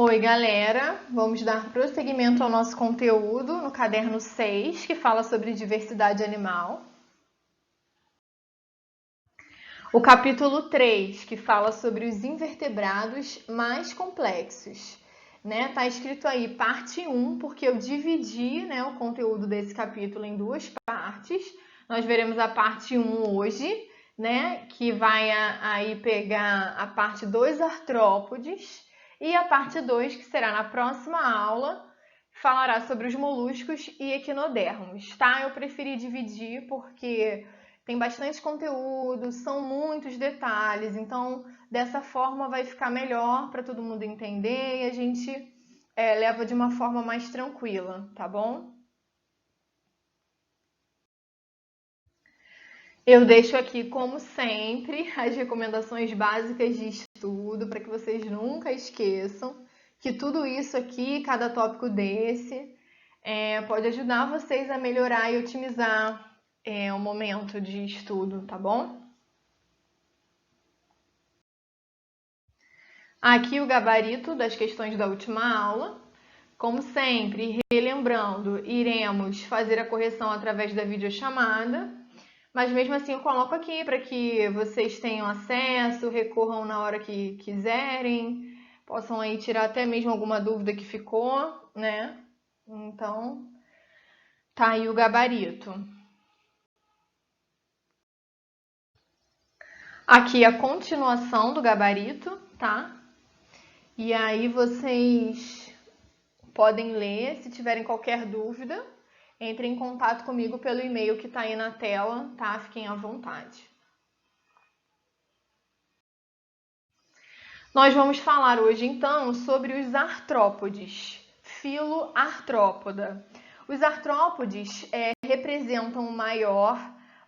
Oi, galera! Vamos dar prosseguimento ao nosso conteúdo no caderno 6, que fala sobre diversidade animal. O capítulo 3, que fala sobre os invertebrados mais complexos. Tá escrito aí parte 1, porque eu dividi, o conteúdo desse capítulo em duas partes. Nós veremos a parte 1 hoje, que vai aí pegar a parte dos artrópodes. E a parte 2, que será na próxima aula, falará sobre os moluscos e equinodermos, tá? Eu preferi dividir porque tem bastante conteúdo, são muitos detalhes, então dessa forma vai ficar melhor para todo mundo entender e a gente leva de uma forma mais tranquila, tá bom? Eu deixo aqui, como sempre, as recomendações básicas de estudo para que vocês nunca esqueçam que tudo isso aqui, cada tópico desse, pode ajudar vocês a melhorar e otimizar o momento de estudo, tá bom? Aqui o gabarito das questões da última aula. Como sempre, relembrando, iremos fazer a correção através da videochamada. Mas mesmo assim eu coloco aqui para que vocês tenham acesso, recorram na hora que quiserem, possam aí tirar até mesmo alguma dúvida que ficou, né? Então, tá aí o gabarito. Aqui a continuação do gabarito, tá? E aí vocês podem ler, se tiverem qualquer dúvida, entrem em contato comigo pelo e-mail que tá aí na tela, tá? Fiquem à vontade. Nós vamos falar hoje, então, sobre os artrópodes, filo artrópoda. Os artrópodes representam o maior,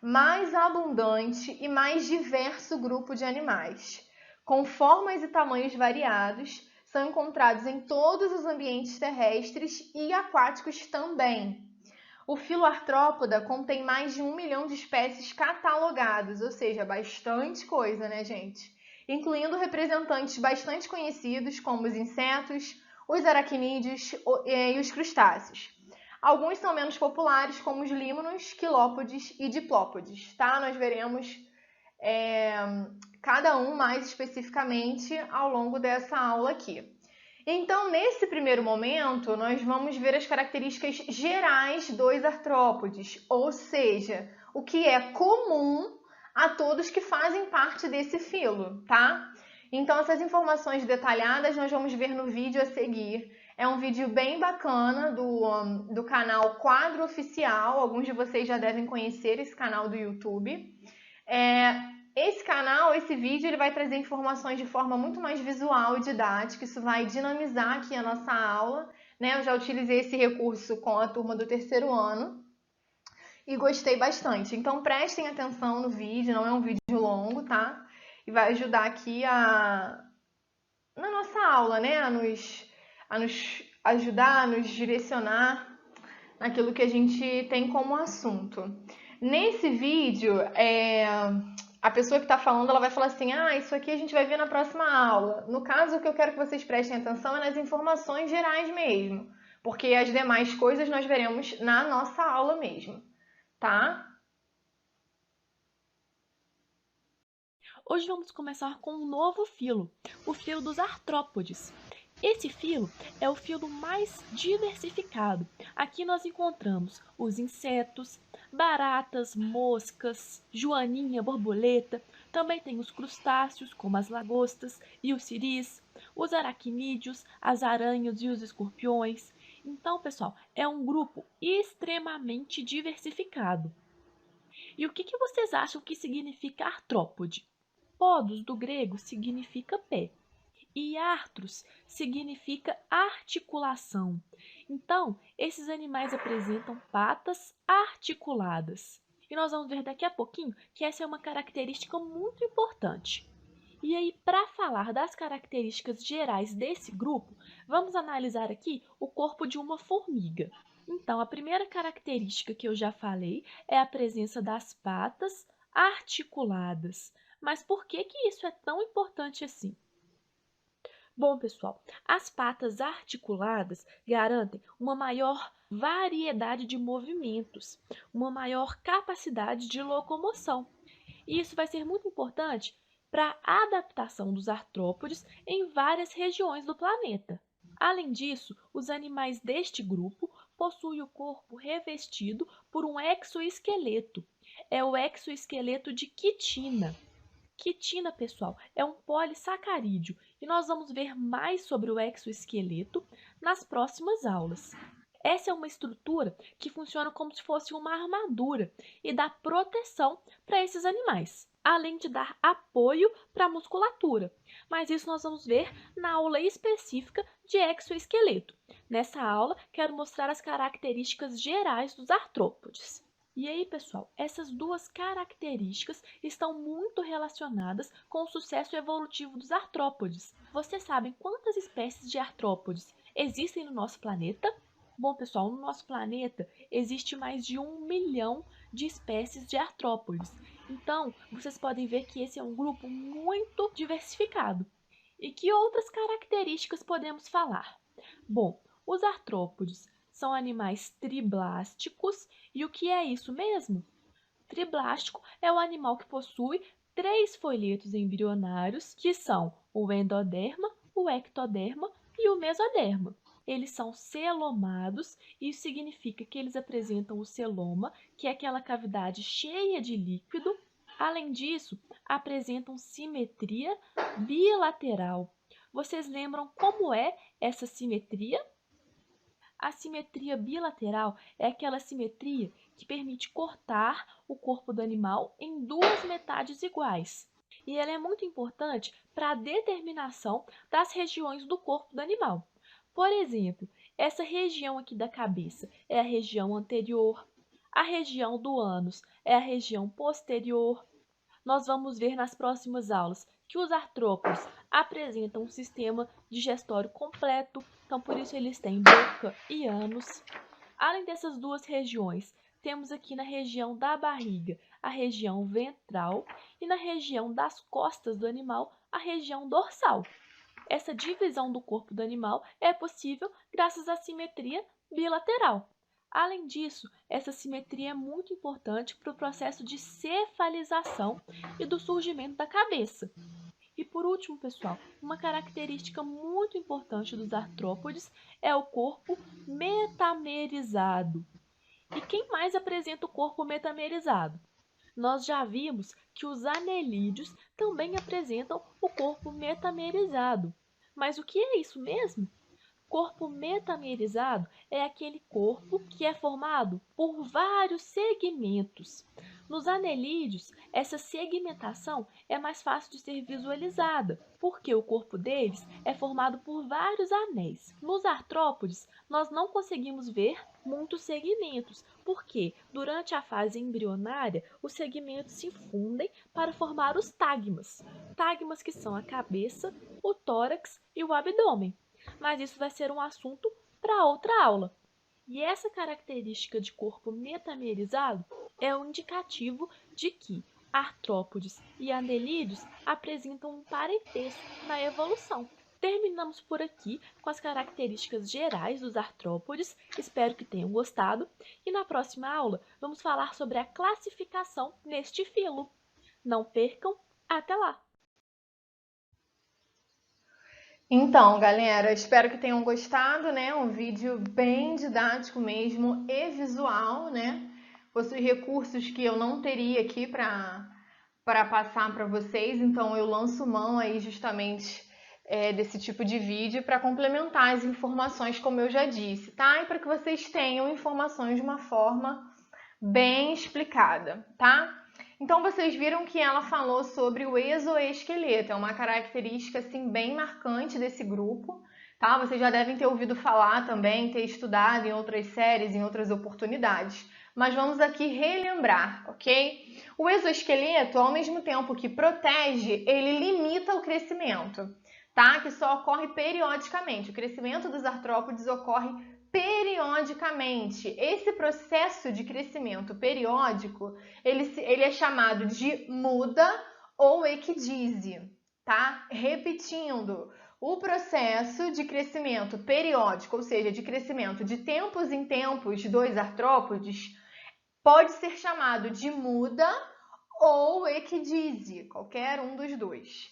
mais abundante e mais diverso grupo de animais. Com formas e tamanhos variados, são encontrados em todos os ambientes terrestres e aquáticos também. O filo artrópoda contém mais de 1 milhão de espécies catalogadas, ou seja, bastante coisa, né, gente? Incluindo representantes bastante conhecidos como os insetos, os aracnídeos e os crustáceos. Alguns são menos populares, como os límonos, quilópodes e diplópodes, tá? Nós veremos cada um mais especificamente ao longo dessa aula aqui. Então, nesse primeiro momento, nós vamos ver as características gerais dos artrópodes, ou seja, o que é comum a todos que fazem parte desse filo, tá? Então, essas informações detalhadas nós vamos ver no vídeo a seguir. É um vídeo bem bacana do canal Quadro Oficial, alguns de vocês já devem conhecer esse canal do YouTube. Esse canal, esse vídeo, ele vai trazer informações de forma muito mais visual e didática, isso vai dinamizar aqui a nossa aula, né? Eu já utilizei esse recurso com a turma do terceiro ano e gostei bastante. Então prestem atenção no vídeo, não é um vídeo longo, tá? E vai ajudar aqui na nossa aula, né? A nos ajudar, a nos direcionar naquilo que a gente tem como assunto. Nesse vídeo, a pessoa que está falando, ela vai falar assim, isso aqui a gente vai ver na próxima aula. No caso, o que eu quero que vocês prestem atenção é nas informações gerais mesmo, porque as demais coisas nós veremos na nossa aula mesmo, tá? Hoje vamos começar com um novo filo, o filo dos artrópodes. Esse filo é o filo mais diversificado. Aqui nós encontramos os insetos, baratas, moscas, joaninha, borboleta. Também tem os crustáceos, como as lagostas e os siris, os aracnídeos, as aranhas e os escorpiões. Então, pessoal, é um grupo extremamente diversificado. E o que vocês acham que significa artrópode? Podos, do grego, significa pé. E artros significa articulação. Então, esses animais apresentam patas articuladas. E nós vamos ver daqui a pouquinho que essa é uma característica muito importante. E aí, para falar das características gerais desse grupo, vamos analisar aqui o corpo de uma formiga. Então, a primeira característica que eu já falei é a presença das patas articuladas. Mas por que isso é tão importante assim? Bom, pessoal, as patas articuladas garantem uma maior variedade de movimentos, uma maior capacidade de locomoção. E isso vai ser muito importante para a adaptação dos artrópodes em várias regiões do planeta. Além disso, os animais deste grupo possuem o corpo revestido por um exoesqueleto. É o exoesqueleto de quitina. Quitina, pessoal, é um polissacarídeo e nós vamos ver mais sobre o exoesqueleto nas próximas aulas. Essa é uma estrutura que funciona como se fosse uma armadura e dá proteção para esses animais, além de dar apoio para a musculatura. Mas isso nós vamos ver na aula específica de exoesqueleto. Nessa aula, quero mostrar as características gerais dos artrópodes. E aí, pessoal, essas duas características estão muito relacionadas com o sucesso evolutivo dos artrópodes. Vocês sabem quantas espécies de artrópodes existem no nosso planeta? Bom, pessoal, no nosso planeta existe mais de 1 milhão de espécies de artrópodes. Então, vocês podem ver que esse é um grupo muito diversificado. E que outras características podemos falar? Bom, os artrópodes são animais triblásticos. E o que é isso mesmo? Triblástico é o animal que possui 3 folhetos embrionários, que são o endoderma, o ectoderma e o mesoderma. Eles são celomados, e isso significa que eles apresentam o celoma, que é aquela cavidade cheia de líquido. Além disso, apresentam simetria bilateral. Vocês lembram como é essa simetria? A simetria bilateral é aquela simetria que permite cortar o corpo do animal em 2 metades iguais. E ela é muito importante para a determinação das regiões do corpo do animal. Por exemplo, essa região aqui da cabeça é a região anterior, a região do ânus é a região posterior. Nós vamos ver nas próximas aulas que os artrópodes apresentam um sistema digestório completo, então por isso eles têm boca e ânus. Além dessas duas regiões, temos aqui na região da barriga a região ventral e na região das costas do animal a região dorsal. Essa divisão do corpo do animal é possível graças à simetria bilateral. Além disso, essa simetria é muito importante para o processo de cefalização e do surgimento da cabeça. E por último, pessoal, uma característica muito importante dos artrópodes é o corpo metamerizado. E quem mais apresenta o corpo metamerizado? Nós já vimos que os anelídeos também apresentam o corpo metamerizado. Mas o que é isso mesmo? Corpo metamerizado é aquele corpo que é formado por vários segmentos. Nos anelídeos, essa segmentação é mais fácil de ser visualizada, porque o corpo deles é formado por vários anéis. Nos artrópodes, nós não conseguimos ver muitos segmentos, porque durante a fase embrionária, os segmentos se fundem para formar os tagmas. Tagmas que são a cabeça, o tórax e o abdômen. Mas isso vai ser um assunto para outra aula. E essa característica de corpo metamerizado é um indicativo de que artrópodes e anelídeos apresentam um parentesco na evolução. Terminamos por aqui com as características gerais dos artrópodes. Espero que tenham gostado. E na próxima aula vamos falar sobre a classificação neste filo. Não percam, até lá! Então, galera, espero que tenham gostado, né? Um vídeo bem didático mesmo e visual, né? Possui recursos que eu não teria aqui para passar para vocês, então eu lanço mão aí justamente desse tipo de vídeo para complementar as informações, como eu já disse, tá? E para que vocês tenham informações de uma forma bem explicada, tá? Então vocês viram que ela falou sobre o exoesqueleto, é uma característica assim bem marcante desse grupo, tá? Vocês já devem ter ouvido falar também, ter estudado em outras séries, em outras oportunidades, mas vamos aqui relembrar, ok? O exoesqueleto, ao mesmo tempo que protege, ele limita o crescimento, tá? Que só ocorre periodicamente. O crescimento dos artrópodes ocorre periodicamente. Esse processo de crescimento periódico, ele é chamado de muda ou equidise, tá? Repetindo, o processo de crescimento periódico, ou seja, de crescimento de tempos em tempos dos artrópodes, pode ser chamado de muda ou equidise, qualquer um dos dois.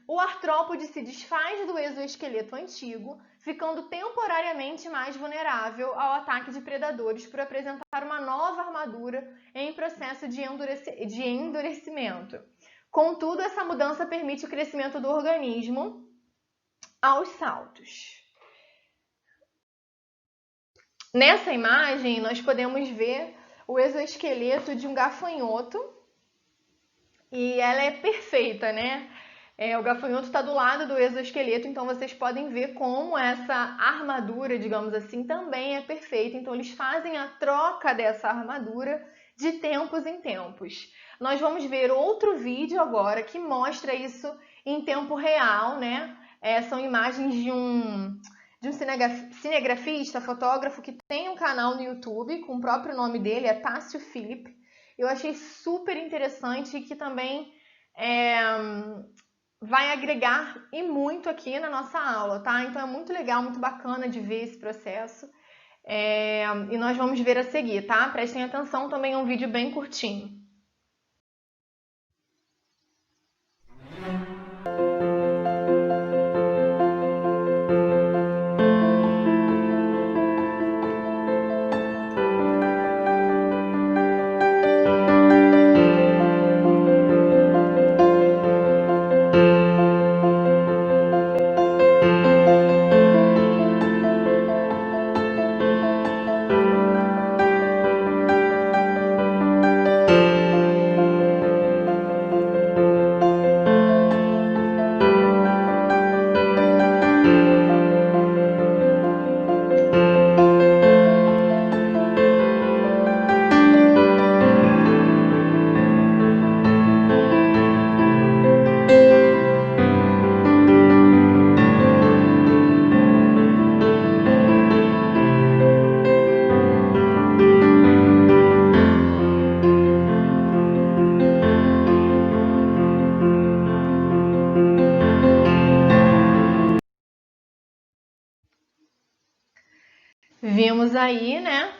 O artrópode se desfaz do exoesqueleto antigo, ficando temporariamente mais vulnerável ao ataque de predadores por apresentar uma nova armadura em processo de endurecimento. Contudo, essa mudança permite o crescimento do organismo aos saltos. Nessa imagem, nós podemos ver o exoesqueleto de um gafanhoto e ela é perfeita, né? O gafanhoto está do lado do exoesqueleto, então vocês podem ver como essa armadura, digamos assim, também é perfeita. Então eles fazem a troca dessa armadura de tempos em tempos. Nós vamos ver outro vídeo agora que mostra isso em tempo real, né? São imagens de um cinegrafista, fotógrafo que tem um canal no YouTube com o próprio nome dele, é Tássio Philip. Eu achei super interessante e que também vai agregar e muito aqui na nossa aula, tá? Então é muito legal, muito bacana de ver esse processo. E nós vamos ver a seguir, tá? Prestem atenção, também é um vídeo bem curtinho. Vimos aí, né?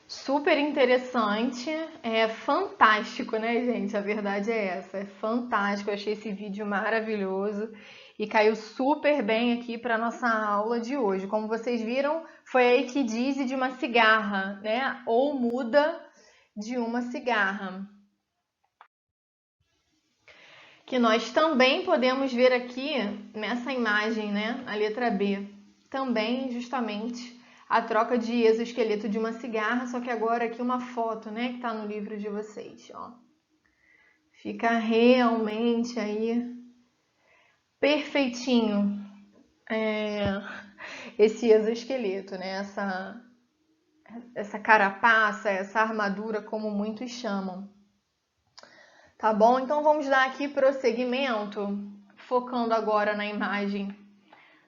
Super interessante, é fantástico, né, gente? A verdade é essa, é fantástico. Eu achei esse vídeo maravilhoso e caiu super bem aqui para nossa aula de hoje. Como vocês viram, foi a equidise de uma cigarra, né? Ou muda de uma cigarra. Que nós também podemos ver aqui nessa imagem, né? A letra B. Também, justamente, a troca de exoesqueleto de uma cigarra, só que agora aqui uma foto, né, que tá no livro de vocês, ó. Fica realmente aí perfeitinho esse exoesqueleto, né, essa carapaça, essa armadura, como muitos chamam. Tá bom? Então vamos dar aqui prosseguimento, focando agora na imagem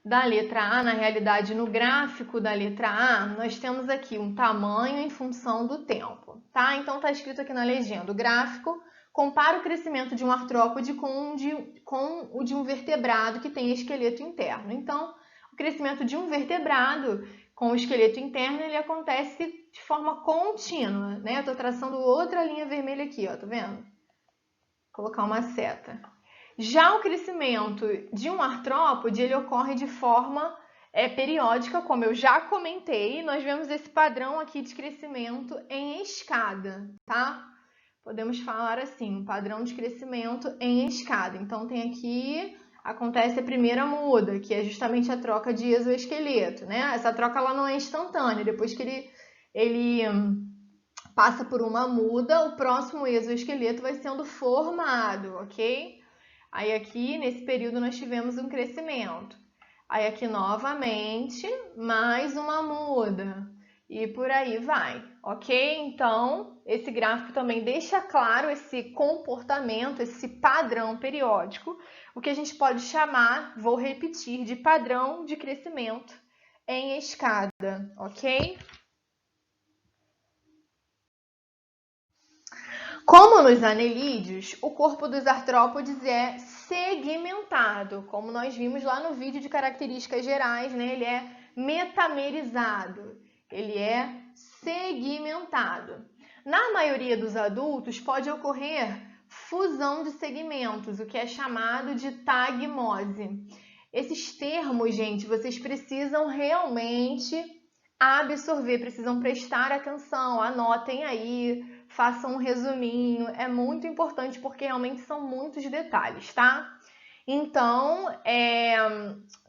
da letra A, na realidade, no gráfico da letra A, nós temos aqui um tamanho em função do tempo, tá? Então, está escrito aqui na legenda, o gráfico compara o crescimento de um artrópode com o de um vertebrado que tem esqueleto interno. Então, o crescimento de um vertebrado com o esqueleto interno, ele acontece de forma contínua, né? Eu estou traçando outra linha vermelha aqui, ó, tá vendo? Vou colocar uma seta. Já o crescimento de um artrópode, ele ocorre de forma periódica, como eu já comentei. Nós vemos esse padrão aqui de crescimento em escada, tá? Podemos falar assim, um padrão de crescimento em escada. Então, tem aqui, acontece a primeira muda, que é justamente a troca de exoesqueleto, né? Essa troca ela não é instantânea. Depois que ele passa por uma muda, o próximo exoesqueleto vai sendo formado, ok? Aí aqui, nesse período, nós tivemos um crescimento. Aí aqui, novamente, mais uma muda. E por aí vai, ok? Então, esse gráfico também deixa claro esse comportamento, esse padrão periódico, o que a gente pode chamar, vou repetir, de padrão de crescimento em escada, ok? Como nos anelídeos, o corpo dos artrópodes é segmentado, como nós vimos lá no vídeo de características gerais, né? Ele é metamerizado, ele é segmentado. Na maioria dos adultos, pode ocorrer fusão de segmentos, o que é chamado de tagmose. Esses termos, gente, vocês precisam realmente absorver, precisam prestar atenção, anotem aí, façam um resuminho, é muito importante porque realmente são muitos detalhes, tá? Então,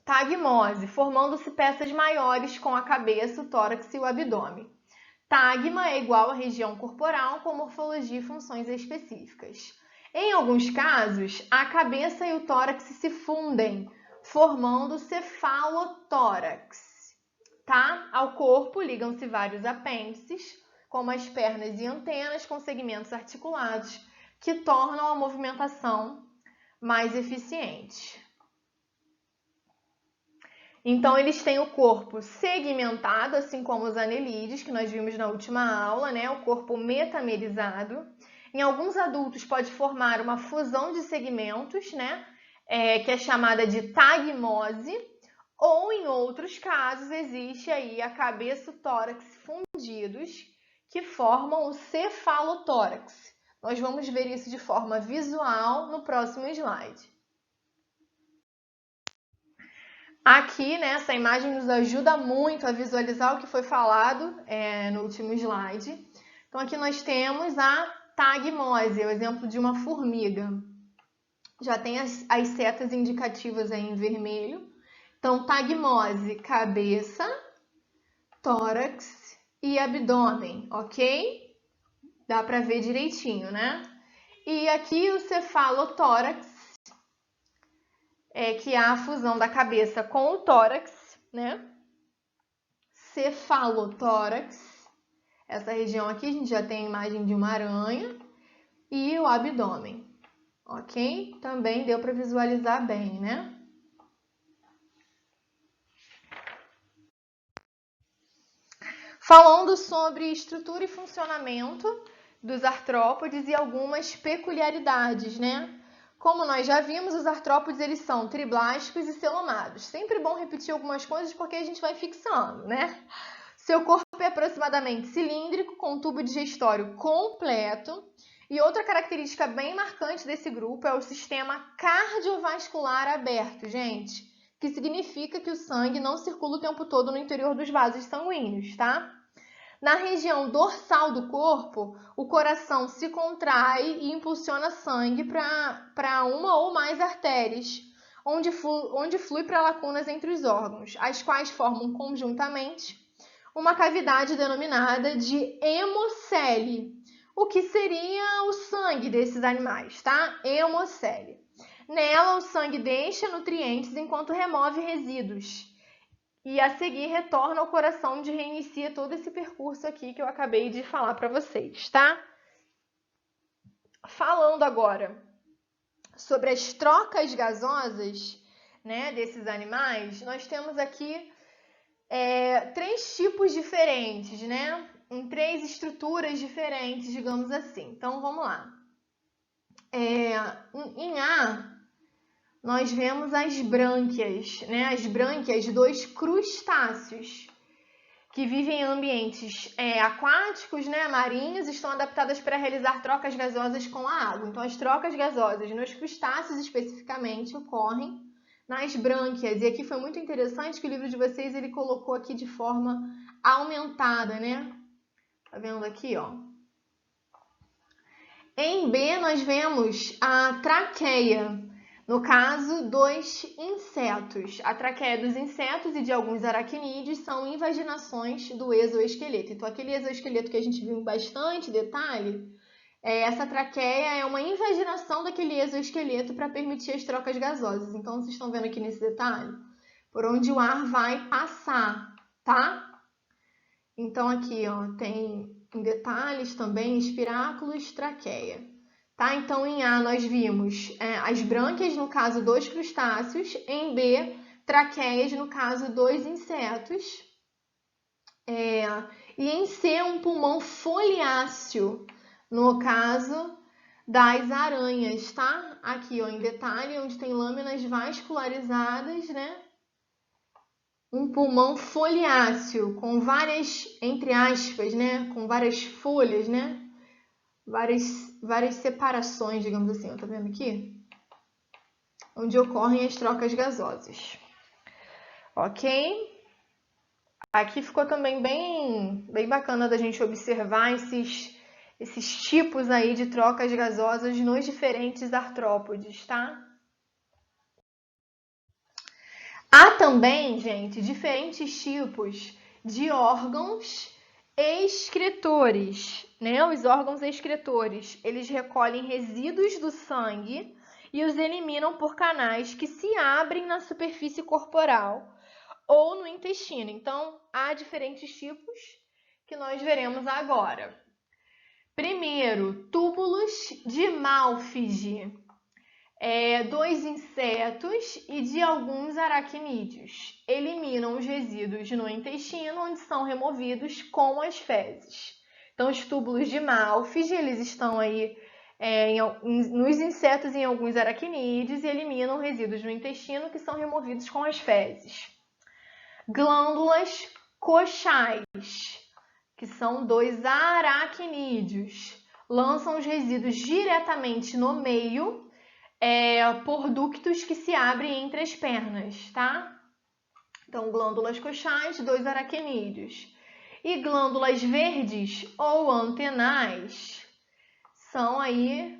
tagmose, formando-se peças maiores com a cabeça, o tórax e o abdômen. Tagma é igual à região corporal com morfologia e funções específicas. Em alguns casos, a cabeça e o tórax se fundem, formando o cefalotórax. Tá? Ao corpo ligam-se vários apêndices, como as pernas e antenas, com segmentos articulados, que tornam a movimentação mais eficiente. Então, eles têm o corpo segmentado, assim como os anelídeos, que nós vimos na última aula, né? O corpo metamerizado. Em alguns adultos pode formar uma fusão de segmentos, né? Que é chamada de tagmose, ou em outros casos existe aí a cabeça e o tórax fundidos, que formam o cefalotórax. Nós vamos ver isso de forma visual no próximo slide. Aqui, né, essa imagem nos ajuda muito a visualizar o que foi falado no último slide. Então, aqui nós temos a tagmose, o exemplo de uma formiga. Já tem as setas indicativas aí em vermelho. Então, tagmose, cabeça, tórax e abdômen, ok? Dá para ver direitinho, né? E aqui o cefalotórax, que é a fusão da cabeça com o tórax, né? Cefalotórax. Essa região aqui a gente já tem a imagem de uma aranha. E o abdômen, ok? Também deu para visualizar bem, né? Falando sobre estrutura e funcionamento dos artrópodes e algumas peculiaridades, né? Como nós já vimos, os artrópodes eles são triblásticos e celomados. Sempre bom repetir algumas coisas porque a gente vai fixando, né? Seu corpo é aproximadamente cilíndrico, com um tubo digestório completo. E outra característica bem marcante desse grupo é o sistema cardiovascular aberto, gente, que significa que o sangue não circula o tempo todo no interior dos vasos sanguíneos, tá? Na região dorsal do corpo, o coração se contrai e impulsiona sangue para uma ou mais artérias, onde flui para lacunas entre os órgãos, as quais formam conjuntamente uma cavidade denominada de hemocele. O que seria o sangue desses animais, tá? Hemocele. Nela, o sangue deixa nutrientes enquanto remove resíduos. E a seguir retorna ao coração, onde reinicia todo esse percurso aqui que eu acabei de falar para vocês, tá? Falando agora sobre as trocas gasosas, né, desses animais, nós temos aqui 3 tipos diferentes, né? Em 3 estruturas diferentes, digamos assim. Então, vamos lá. Em A, nós vemos as brânquias, né? As brânquias, 2 crustáceos que vivem em ambientes aquáticos, né, marinhos, estão adaptadas para realizar trocas gasosas com a água. Então, as trocas gasosas nos crustáceos especificamente ocorrem nas brânquias. E aqui foi muito interessante que o livro de vocês ele colocou aqui de forma aumentada, né? Tá vendo aqui, ó? Em B, nós vemos a traqueia. No caso, 2 insetos. A traqueia dos insetos e de alguns aracnídeos são invaginações do exoesqueleto. Então, aquele exoesqueleto que a gente viu em bastante detalhe, essa traqueia é uma invaginação daquele exoesqueleto para permitir as trocas gasosas. Então, vocês estão vendo aqui nesse detalhe? Por onde o ar vai passar, tá? Então, aqui, ó, tem em detalhes também espiráculos, traqueia. Tá? Então, em A, nós vimos as brânquias, no caso, 2 crustáceos. Em B, traqueias, no caso, 2 insetos. E em C, um pulmão foliáceo. no caso das aranhas, tá? Aqui, ó, em detalhe, onde tem lâminas vascularizadas, né? Um pulmão foliáceo, com várias, entre aspas, né? Com várias folhas, né? Várias separações, digamos assim, ó, tá vendo aqui? Onde ocorrem as trocas gasosas. Ok? Aqui ficou também bem bacana da gente observar esses tipos aí de trocas gasosas nos diferentes artrópodes, tá? Há também, gente, diferentes tipos de órgãos excretores, né? Os órgãos excretores, eles recolhem resíduos do sangue e os eliminam por canais que se abrem na superfície corporal ou no intestino. Então, há diferentes tipos que nós veremos agora. Primeiro, túbulos de Malfige, dos insetos e de alguns aracnídeos. Eliminam os resíduos no intestino, onde são removidos com as fezes. Então, os túbulos de Malfige, eles estão aí nos insetos e em alguns aracnídeos e eliminam resíduos no intestino que são removidos com as fezes. Glândulas coxais, que são dos aracnídeos, lançam os resíduos diretamente no meio por ductos que se abrem entre as pernas, tá? Então, glândulas coxais dos aracnídeos. E glândulas verdes ou antenais são aí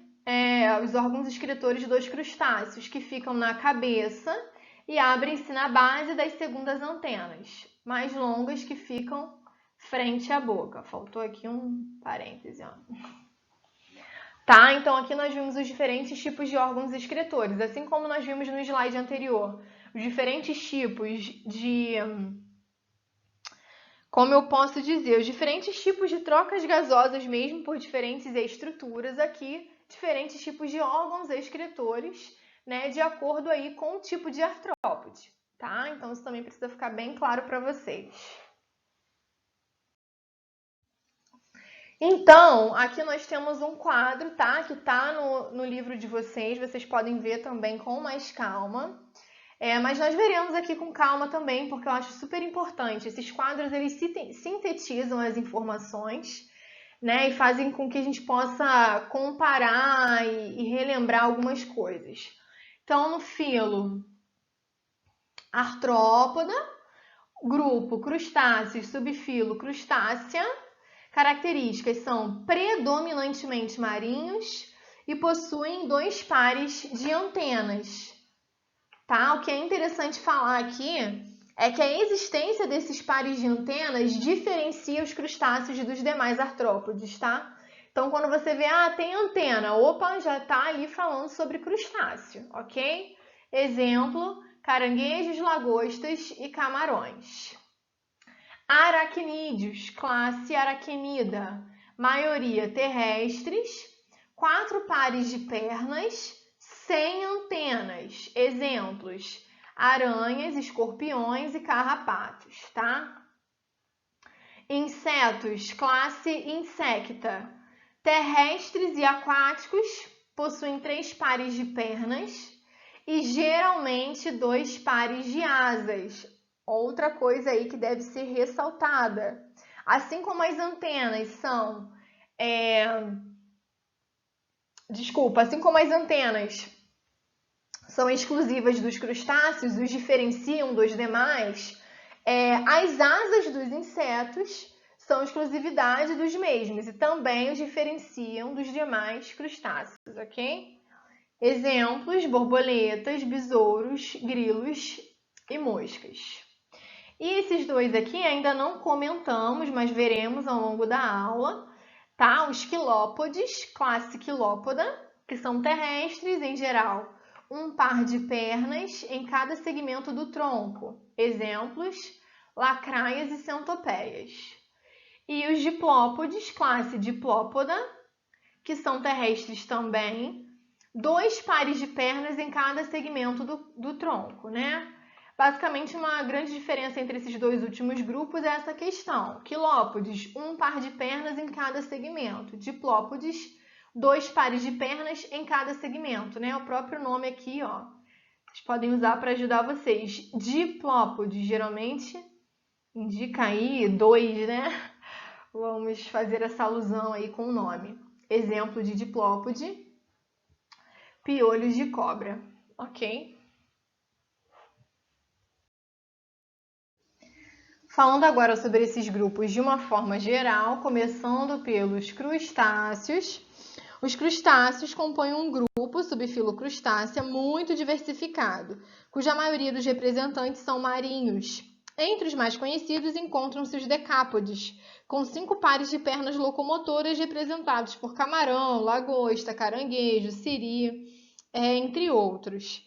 os órgãos excretores dos crustáceos, que ficam na cabeça e abrem-se na base das segundas antenas, mais longas, que ficam frente à boca. Faltou aqui um parêntese, ó. Tá? Então, aqui nós vimos os diferentes tipos de órgãos excretores, assim como nós vimos no slide anterior. Os diferentes tipos de... Como eu posso dizer? Os diferentes tipos de trocas gasosas mesmo por diferentes estruturas aqui, diferentes tipos de órgãos excretores, né? De acordo aí com o tipo de artrópode, tá? Então, isso também precisa ficar bem claro para vocês. Então, aqui nós temos um quadro, tá? Que tá no livro de vocês podem ver também com mais calma. Mas nós veremos aqui com calma também, porque eu acho super importante. Esses quadros, eles sintetizam as informações, né? E fazem com que a gente possa comparar e relembrar algumas coisas. Então, no filo artrópoda, grupo crustáceos, subfilo crustácea, características são predominantemente marinhos e possuem 2 pares de antenas. Tá? O que é interessante falar aqui é que a existência desses pares de antenas diferencia os crustáceos dos demais artrópodes, tá? Então, quando você vê, tem antena, opa, já está ali falando sobre crustáceo, ok? Exemplo, caranguejos, lagostas e camarões. Aracnídeos, classe aracnida, maioria terrestres, 4 pares de pernas, sem antenas. Exemplos, aranhas, escorpiões e carrapatos, tá? Insetos, classe insecta, terrestres e aquáticos, possuem 3 pares de pernas e geralmente 2 pares de asas. Outra coisa aí que deve ser ressaltada. Assim como as antenas são... assim como as antenas são exclusivas dos crustáceos, os diferenciam dos demais, as asas dos insetos são exclusividade dos mesmos e também os diferenciam dos demais crustáceos, ok? Exemplos, borboletas, besouros, grilos e moscas. E esses dois aqui ainda não comentamos, mas veremos ao longo da aula, tá? Os quilópodes, classe quilópoda, que são terrestres em geral, 1 par de pernas em cada segmento do tronco. Exemplos, lacraias e centopeias. E os diplópodes, classe diplópoda, que são terrestres também, 2 pares de pernas em cada segmento do tronco, né? Basicamente, uma grande diferença entre esses dois últimos grupos é essa questão. Quilópodes, um par de pernas em cada segmento. Diplópodes, 2 pares de pernas em cada segmento, né? O próprio nome aqui, ó. Vocês podem usar para ajudar vocês. Diplópodes, geralmente, indica aí 2, né? Vamos fazer essa alusão aí com o nome. Exemplo de diplópode, piolhos de cobra, ok? Falando agora sobre esses grupos de uma forma geral, começando pelos crustáceos. Os crustáceos compõem um grupo, subfilo crustácea, muito diversificado, cuja maioria dos representantes são marinhos. Entre os mais conhecidos encontram-se os decápodes, com 5 pares de pernas locomotoras representados por camarão, lagosta, caranguejo, siri, entre outros.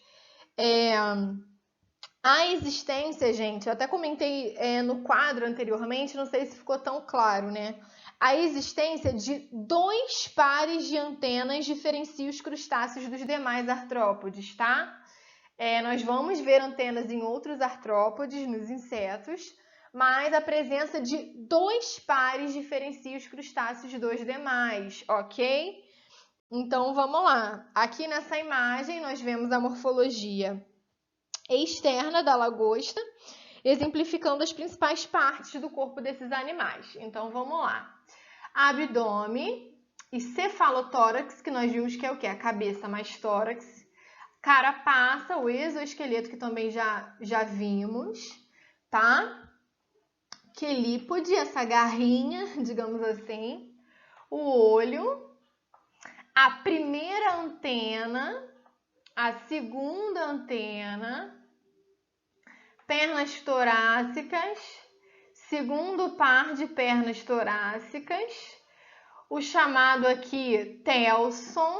A existência, gente, eu até comentei no quadro anteriormente, não sei se ficou tão claro, né? A existência de 2 pares de antenas diferencia os crustáceos dos demais artrópodes, tá? Nós vamos ver antenas em outros artrópodes, nos insetos, mas a presença de 2 pares diferencia os crustáceos dos demais, ok? Então, vamos lá. Aqui nessa imagem, nós vemos a morfologia externa da lagosta, exemplificando as principais partes do corpo desses animais. Então, vamos lá. Abdômen e cefalotórax, que nós vimos que é o quê? A cabeça mais tórax. Carapaça, o exoesqueleto, que também já vimos, tá? Quelípode, essa garrinha, digamos assim. O olho. A primeira antena. A segunda antena. Pernas torácicas, segundo par de pernas torácicas, o chamado aqui telson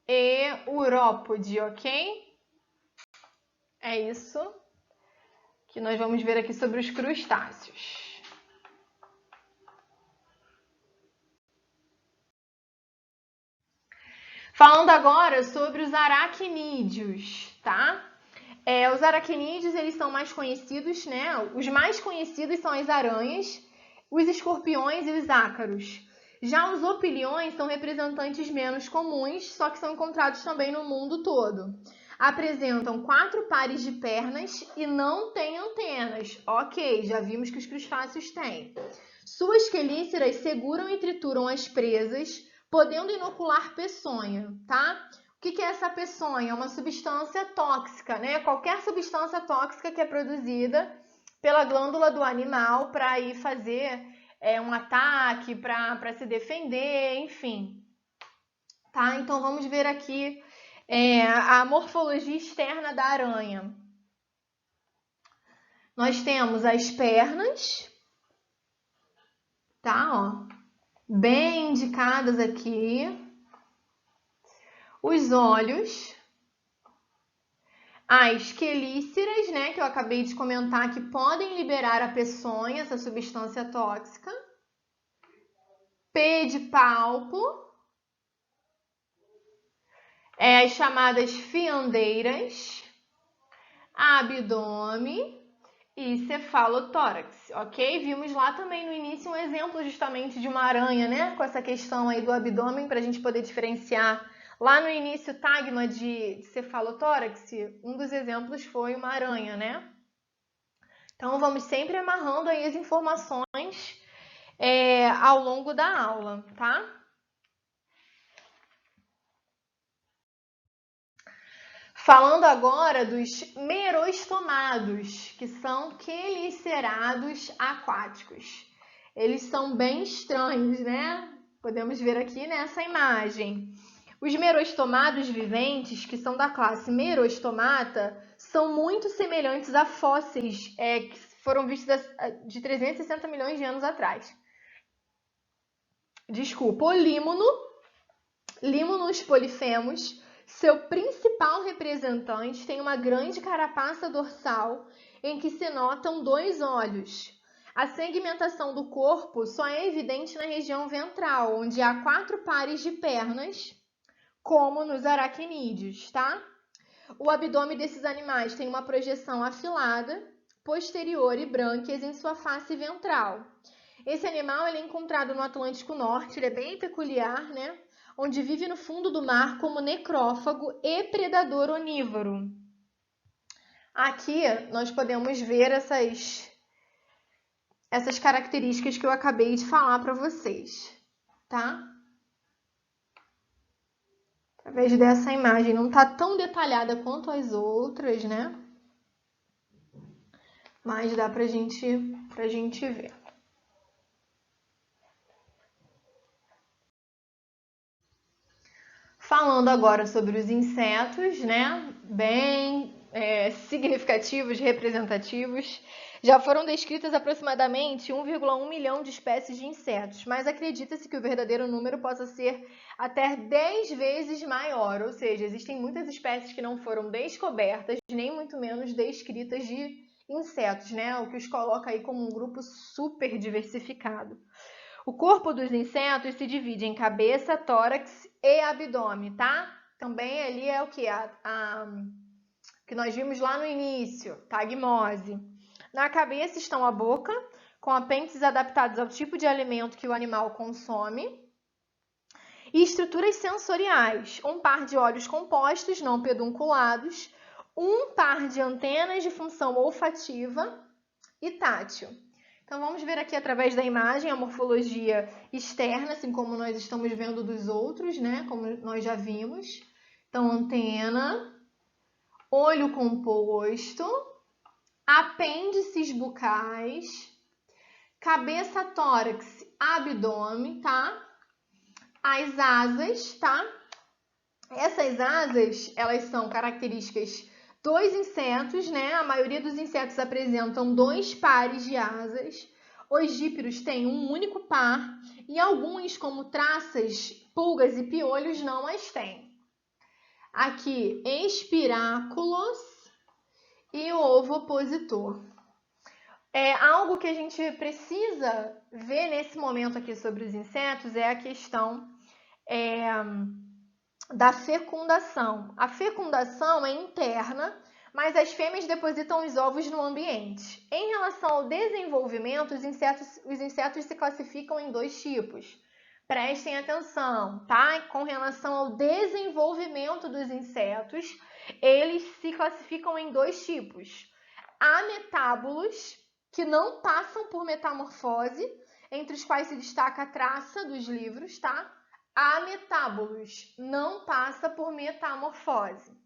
e urópode, ok? É isso que nós vamos ver aqui sobre os crustáceos. Falando agora sobre os aracnídeos, tá? Os aracnídeos, eles são mais conhecidos, né? Os mais conhecidos são as aranhas, os escorpiões e os ácaros. Já os opiliões são representantes menos comuns, só que são encontrados também no mundo todo. Apresentam 4 pares de pernas e não têm antenas. Ok, já vimos que os crustáceos têm. Suas quelíceras seguram e trituram as presas, podendo inocular peçonha, tá? O que é essa peçonha? É uma substância tóxica, né? Qualquer substância tóxica que é produzida pela glândula do animal para ir fazer um ataque, para se defender, enfim. Tá? Então, vamos ver aqui a morfologia externa da aranha. Nós temos as pernas, tá? Ó, bem indicadas aqui. Os olhos, as quelíceras, né, que eu acabei de comentar, que podem liberar a peçonha, essa substância tóxica. Pedipalpo, as chamadas fiandeiras, abdômen e cefalotórax, ok? Vimos lá também no início um exemplo justamente de uma aranha, né, com essa questão aí do abdômen, para a gente poder diferenciar. Lá no início, tagma de cefalotórax, um dos exemplos foi uma aranha, né? Então, vamos sempre amarrando aí as informações ao longo da aula, tá? Falando agora dos merostomados, que são quelicerados aquáticos. Eles são bem estranhos, né? Podemos ver aqui nessa imagem. Os merostomados viventes, que são da classe merostomata, são muito semelhantes a fósseis que foram vistos de 360 milhões de anos atrás. Desculpa, o límono, Limonus polifemos, seu principal representante, tem uma grande carapaça dorsal em que se notam 2 olhos. A segmentação do corpo só é evidente na região ventral, onde há 4 pares de pernas, como nos aracnídeos, tá? O abdômen desses animais tem uma projeção afilada, posterior e brânquias em sua face ventral. Esse animal ele é encontrado no Atlântico Norte, ele é bem peculiar, né? Onde vive no fundo do mar como necrófago e predador onívoro. Aqui nós podemos ver essas características que eu acabei de falar para vocês, tá? Através dessa imagem, não está tão detalhada quanto as outras, né? Mas dá pra gente ver. Falando agora sobre os insetos, né? Bem significativos, representativos. Já foram descritas aproximadamente 1,1 milhão de espécies de insetos, mas acredita-se que o verdadeiro número possa ser até 10 vezes maior, ou seja, existem muitas espécies que não foram descobertas, nem muito menos descritas de insetos, né? O que os coloca aí como um grupo super diversificado. O corpo dos insetos se divide em cabeça, tórax e abdômen, tá? Também ali é o que? Que nós vimos lá no início, tagmose. Na cabeça estão a boca, com apêndices adaptados ao tipo de alimento que o animal consome, e estruturas sensoriais, um par de olhos compostos, não pedunculados, um par de antenas de função olfativa e tátil. Então, vamos ver aqui através da imagem a morfologia externa, assim como nós estamos vendo dos outros, né? Como nós já vimos. Então, antena, olho composto, apêndices bucais, cabeça, tórax, abdômen, tá? As asas, tá? Essas asas, elas são características dos insetos, né? A maioria dos insetos apresentam 2 pares de asas. Os dípteros têm um único par e alguns, como traças, pulgas e piolhos, não as têm. Aqui, espiráculos e ovopositor. Algo que a gente precisa ver nesse momento aqui sobre os insetos é a questão da fecundação. A fecundação é interna, mas as fêmeas depositam os ovos no ambiente. Em relação ao desenvolvimento, os insetos se classificam em 2 tipos. Prestem atenção, tá? Com relação ao desenvolvimento dos insetos, eles se classificam em 2 tipos. Ametábulos, que não passam por metamorfose, entre os quais se destaca a traça dos livros, tá? Ametábulos, não passa por metamorfose.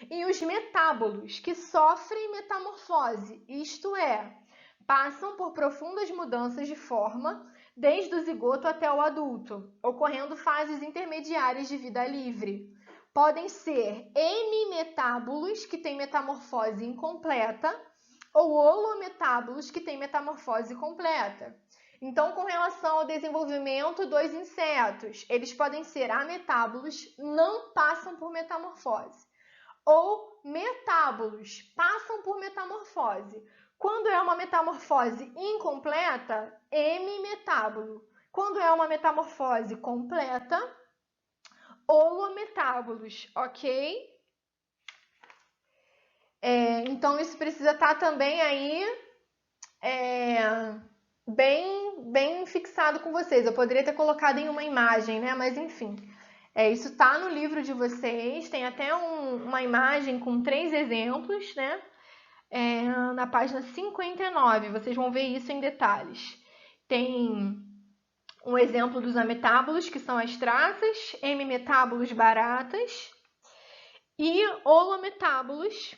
E os metábolos, que sofrem metamorfose, isto é, passam por profundas mudanças de forma, desde o zigoto até o adulto, ocorrendo fases intermediárias de vida livre. Podem ser hemimetábulos, que têm metamorfose incompleta, ou holometábulos, que têm metamorfose completa. Então, com relação ao desenvolvimento dos insetos, eles podem ser ametábulos, não passam por metamorfose, ou metábulos, passam por metamorfose. Quando é uma metamorfose incompleta, hemimetábulo. Quando é uma metamorfose completa, holometábulos, ok? Então, isso precisa estar também aí bem fixado com vocês. Eu poderia ter colocado em uma imagem, né? Mas, enfim, isso tá no livro de vocês. Tem até uma imagem com 3 exemplos, né? Na página 59, vocês vão ver isso em detalhes. Tem um exemplo dos ametábulos, que são as traças, hemimetábulos baratas, e holometábulos,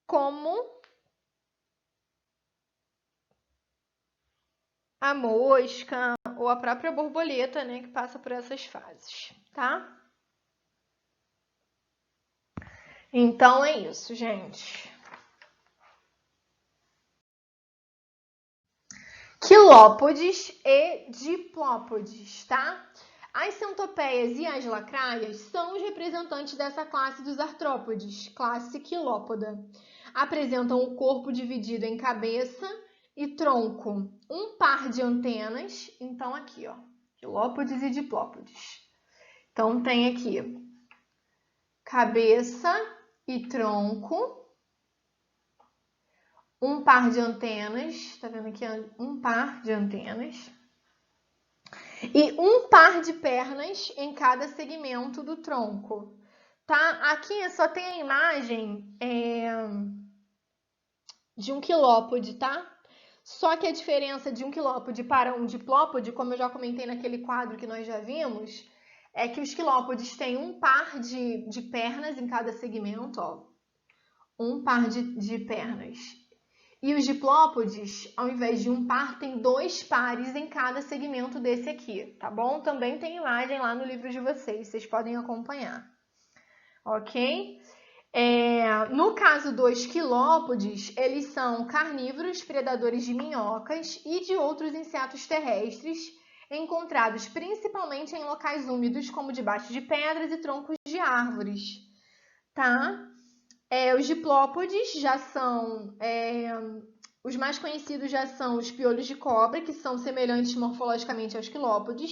como a mosca ou a própria borboleta, né, que passa por essas fases, tá? Então é isso, gente. Quilópodes e diplópodes, tá? As centopeias e as lacraias são os representantes dessa classe dos artrópodes, classe quilópoda. Apresentam o corpo dividido em cabeça e tronco, um par de antenas. Então, aqui, ó, quilópodes e diplópodes. Então, tem aqui cabeça e tronco, um par de antenas, tá vendo aqui um par de antenas, e um par de pernas em cada segmento do tronco, tá? Aqui só tem a imagem de um quilópode, tá? Só que a diferença de um quilópode para um diplópode, como eu já comentei naquele quadro que nós já vimos, é que os quilópodes têm um par de pernas em cada segmento, ó. Um par de pernas. E os diplópodes, ao invés de um par, tem dois pares em cada segmento desse aqui, tá bom? Também tem imagem lá no livro de vocês podem acompanhar. Ok? No caso dos quilópodes, eles são carnívoros, predadores de minhocas e de outros insetos terrestres, encontrados principalmente em locais úmidos, como debaixo de pedras e troncos de árvores, tá? Os diplópodes já são... os mais conhecidos já são os piolhos de cobra, que são semelhantes morfologicamente aos quilópodes,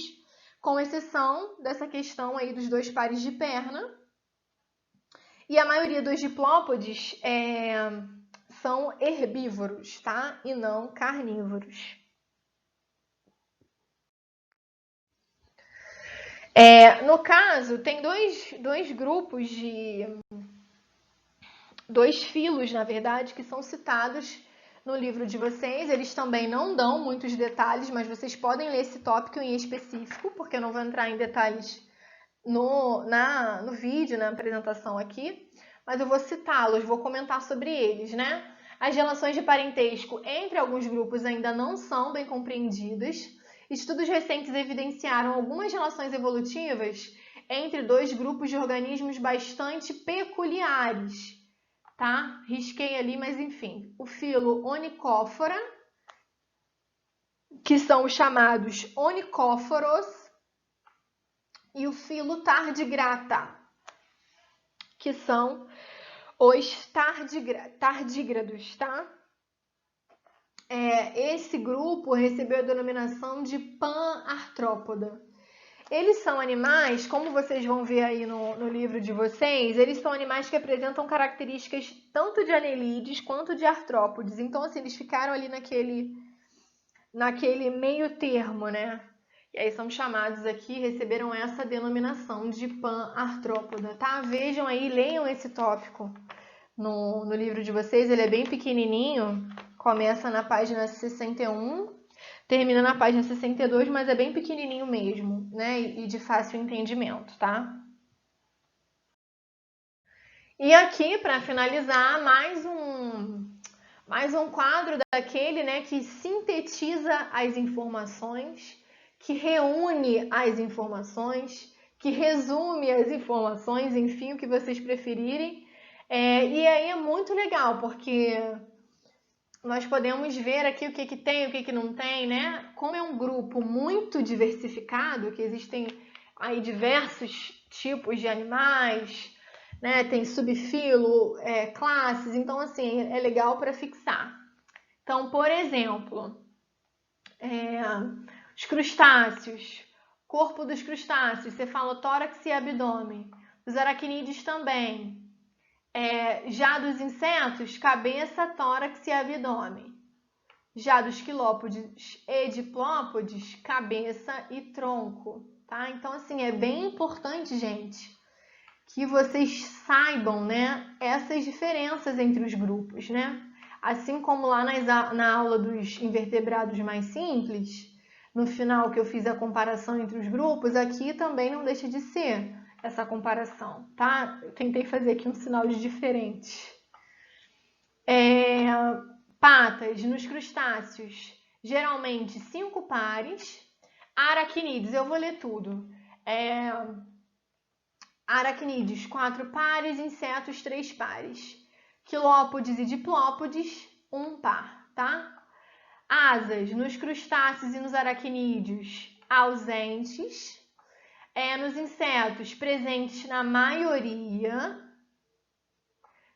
com exceção dessa questão aí dos dois pares de perna. E a maioria dos diplópodes são herbívoros, tá? E não carnívoros. No caso, tem dois grupos dois filos, na verdade, que são citados no livro de vocês. Eles também não dão muitos detalhes, mas vocês podem ler esse tópico em específico, porque eu não vou entrar em detalhes no vídeo, na apresentação aqui, mas eu vou citá-los, vou comentar sobre eles, né? As relações de parentesco entre alguns grupos ainda não são bem compreendidas. Estudos recentes evidenciaram algumas relações evolutivas entre dois grupos de organismos bastante peculiares, tá? Risquei ali, mas enfim. O filo Onychophora, que são os chamados onicóforos, e o filo Tardigrada, que são os tardígrados, tá? Esse grupo recebeu a denominação de panartrópoda. Eles são animais, como vocês vão ver aí no livro de vocês, eles são animais que apresentam características tanto de anelídeos quanto de artrópodes. Então, assim, eles ficaram ali naquele meio termo, né? E aí são chamados aqui, receberam essa denominação de panartrópoda, tá? Vejam aí, leiam esse tópico no livro de vocês, ele é bem pequenininho, começa na página 61, termina na página 62, mas é bem pequenininho mesmo, né? E de fácil entendimento, tá? E aqui, para finalizar, mais um quadro daquele, né, que sintetiza as informações, que reúne as informações, que resume as informações, enfim, o que vocês preferirem. E aí é muito legal, porque nós podemos ver aqui o que tem, o que não tem, né? Como é um grupo muito diversificado, que existem aí diversos tipos de animais, né? Tem subfilo, classes, então assim, é legal para fixar. Então, por exemplo, os crustáceos, corpo dos crustáceos, cefalotórax e abdômen. Os aracnídeos também. Já dos insetos, cabeça, tórax e abdômen. Já dos quilópodes e diplópodes, cabeça e tronco, tá? Então, assim, é bem importante, gente, que vocês saibam, né, essas diferenças entre os grupos, né? Assim como lá na aula dos invertebrados mais simples, no final que eu fiz a comparação entre os grupos, aqui também não deixa de ser essa comparação, tá? Eu tentei fazer aqui um sinal de diferente. Patas nos crustáceos, geralmente 5 pares. Aracnídeos, eu vou ler tudo. Aracnídeos, 4 pares, insetos, 3 pares. Quilópodes e diplópodes, 1 par, tá? Asas nos crustáceos e nos aracnídeos, ausentes. Nos insetos, presentes na maioria.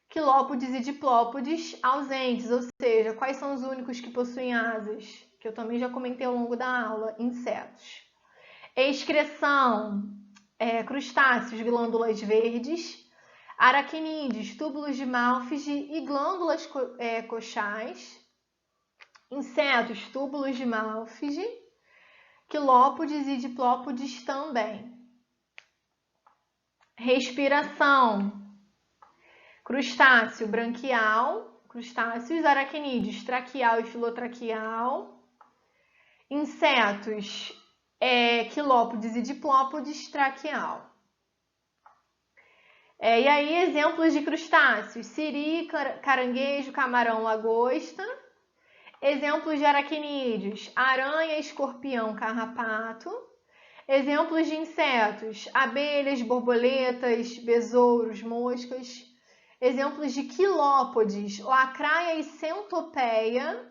Quilópodes e diplópodes, ausentes, ou seja, quais são os únicos que possuem asas? Que eu também já comentei ao longo da aula, insetos. Excreção, crustáceos, glândulas verdes. aracnídeos, túbulos de Malfige e glândulas coxais. Insetos, túbulos de Malfige, quilópodes e diplópodes também. Respiração, crustáceo branquial, crustáceos, aracnídeos, traqueal e filotraqueal. Insetos, quilópodes e diplópodes, traqueal. E aí, exemplos de crustáceos, siri, caranguejo, camarão, lagosta. Exemplos de aracnídeos, aranha, escorpião, carrapato. Exemplos de insetos, abelhas, borboletas, besouros, moscas. Exemplos de quilópodes, lacraia e centopeia.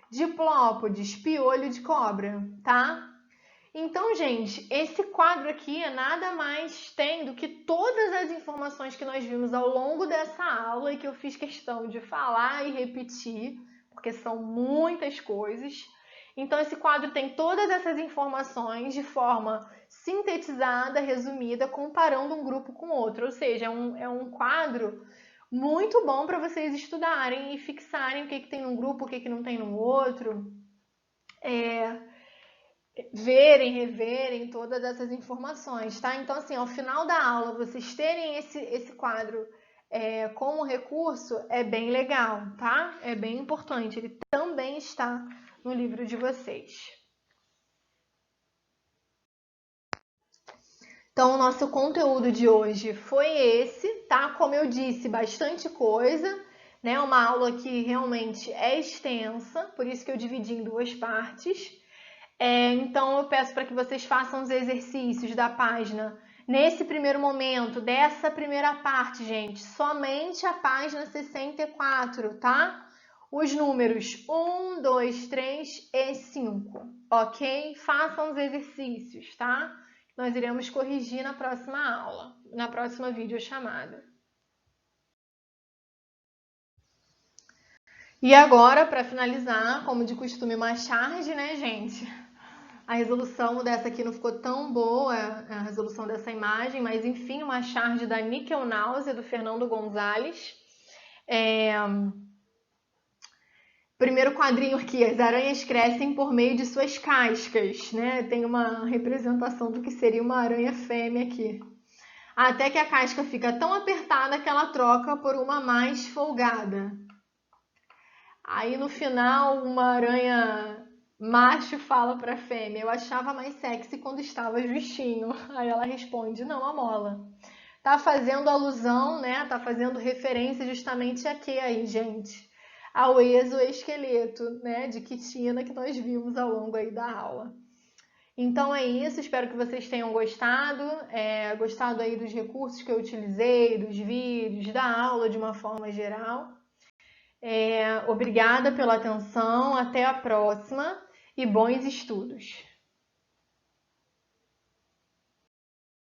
Diplópodes, piolho de cobra, tá? Então, gente, esse quadro aqui nada mais tem do que todas as informações que nós vimos ao longo dessa aula e que eu fiz questão de falar e repetir, porque são muitas coisas. Então, esse quadro tem todas essas informações de forma sintetizada, resumida, comparando um grupo com outro. Ou seja, é um quadro muito bom para vocês estudarem e fixarem o que tem num grupo, o que não tem no outro. Verem, reverem todas essas informações, tá? Então, assim, ao final da aula, vocês terem esse quadro como recurso é bem legal, tá? É bem importante. Ele também está no livro de vocês. Então, o nosso conteúdo de hoje foi esse, tá? Como eu disse, bastante coisa, né? Uma aula que realmente é extensa, por isso que eu dividi em duas partes. Então, eu peço para que vocês façam os exercícios da página nesse primeiro momento, dessa primeira parte, gente, somente a página 64, tá? Os números 1, 2, 3 e 5, ok? Façam os exercícios, tá? Nós iremos corrigir na próxima aula, na próxima videochamada. E agora, para finalizar, como de costume, uma charge, né, gente? A resolução dessa aqui não ficou tão boa, a resolução dessa imagem, mas enfim, uma charge da Níquel Náusea, do Fernando Gonzalez. Primeiro quadrinho aqui, as aranhas crescem por meio de suas cascas, né? Tem uma representação do que seria uma aranha fêmea aqui. Até que a casca fica tão apertada que ela troca por uma mais folgada. Aí no final, uma aranha macho fala para a fêmea: eu achava mais sexy quando estava justinho. Aí ela responde: não, Amola. Tá fazendo alusão, né? Tá fazendo referência justamente a quê aí, gente? Ao exoesqueleto, né? De quitina que nós vimos ao longo aí da aula. Então é isso, espero que vocês tenham gostado, gostado aí dos recursos que eu utilizei, dos vídeos, da aula de uma forma geral. Obrigada pela atenção, até a próxima e bons estudos!